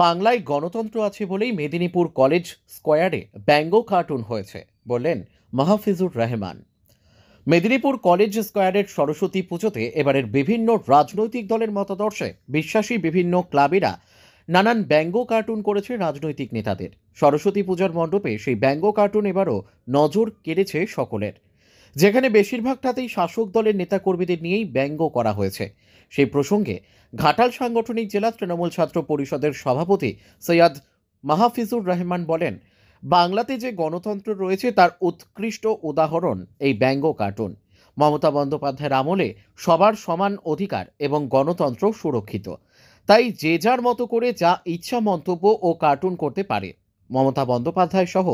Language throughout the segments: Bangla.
বাংলায় গণতন্ত্র আছে বলেই মেদিনীপুর কলেজ স্কোয়ারে ব্যঙ্গ কার্টুন হয়েছে বললেন মাহফিজুর রহমান। মেদিনীপুর কলেজ স্কোয়ারের সরস্বতী পুজোতে এবারের বিভিন্ন রাজনৈতিক দলের মতাদর্শে বিশ্বাসী বিভিন্ন ক্লাবেরা নানান ব্যঙ্গ কার্টুন করেছে রাজনৈতিক নেতাদের। সরস্বতী পূজার মণ্ডপে সেই ব্যঙ্গ কার্টুন এবারও নজর কেড়েছে সকলের, যেখানে বেশিরভাগটাতেই শাসক দলের নেতাকর্মীদের নিয়েই ব্যঙ্গ করা হয়েছে। সেই প্রসঙ্গে ঘাটাল সাংগঠনিক জেলা তৃণমূল ছাত্র পরিষদের সভাপতি সৈয়দ মাহফিজুর রহমান বলেন, বাংলাতে যে গণতন্ত্র রয়েছে তার উৎকৃষ্ট উদাহরণ এই ব্যঙ্গ কার্টুন। মমতা বন্দ্যোপাধ্যায়ের আমলে সবার সমান অধিকার এবং গণতন্ত্র সুরক্ষিত, তাই যে যার মতো করে যা ইচ্ছা মন্তব্য ও কার্টুন করতে পারে। মমতা বন্দ্যোপাধ্যায় সহ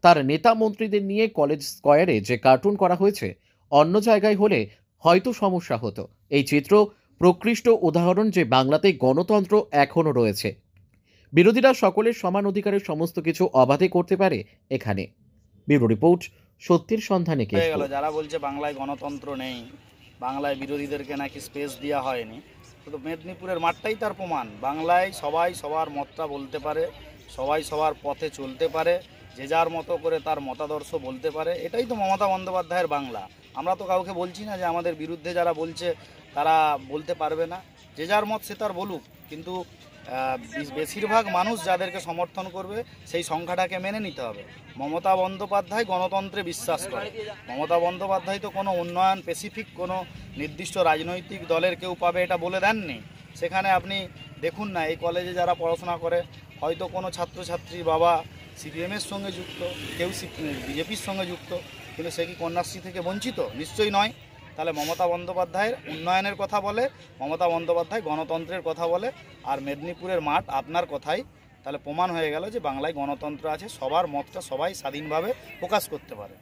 তার নেতা মন্ত্রীদের নিয়ে কলেজ স্কয়ারে যে কার্টুন করা হয়েছে, অন্য জায়গায় হলে হয়তো সমস্যা হতো। এই চিত্র প্রকৃষ্ট উদাহরণ যে বাংলাতে গণতন্ত্র এখনো রয়েছে, বিরোধীরা সকলের সমান অধিকারের সমস্ত কিছু অবাধে করতে পারে এখানে। ব্যুরো রিপোর্ট, সত্যের সন্ধানে কে। যারা বলছে বাংলায় গণতন্ত্র নেই, বাংলায় বিরোধীদেরকে নাকি স্পেস দেওয়া হয়নি, তো মেদিনীপুরের মাঠটাই তার প্রমাণ। বাংলায় সবাই সবার মতটা বলতে পারে, সবাই সবার পথে চলতে পারে, যে যার মতো করে তার মতাদর্শ বলতে পারে। এটাই তো মমতা বন্দ্যোপাধ্যায়ের বাংলা। আমরা তো কাউকে বলছি না যে আমাদের বিরুদ্ধে যারা বলছে তারা বলতে পারবে না, যে যার মত সে তার বলুক, কিন্তু বেশিরভাগ মানুষ যাদেরকে সমর্থন করবে সেই সংখ্যাটাকে মেনে নিতে হবে। মমতা বন্দ্যোপাধ্যায় গণতন্ত্রে বিশ্বাস করে। মমতা বন্দ্যোপাধ্যায় তো কোনো উন্নয়ন স্পেসিফিক কোনো নির্দিষ্ট রাজনৈতিক দলের কেউ পাবে এটা বলে দেননি। সেখানে আপনি দেখুন না, এই কলেজে যারা পড়াশোনা করে হয়তো কোনো ছাত্রছাত্রীর বাবা সিপিএমের সঙ্গে যুক্ত, কেউ বিজেপির সঙ্গে যুক্ত, কিন্তু সে কি কন্যাশ্রী থেকে বঞ্চিত? নিশ্চয়ই নয়। তাহলে মমতা বন্দ্যোপাধ্যায়ের উন্নয়নের কথা বলে, মমতা বন্দ্যোপাধ্যায় গণতন্ত্রের কথা বলে, আর মেদিনীপুরের মাঠ আপনার কথাই তাহলে প্রমাণ হয়ে গেল যে বাংলায় গণতন্ত্র আছে, সবার মতটা সবাই স্বাধীনভাবে প্রকাশ করতে পারে।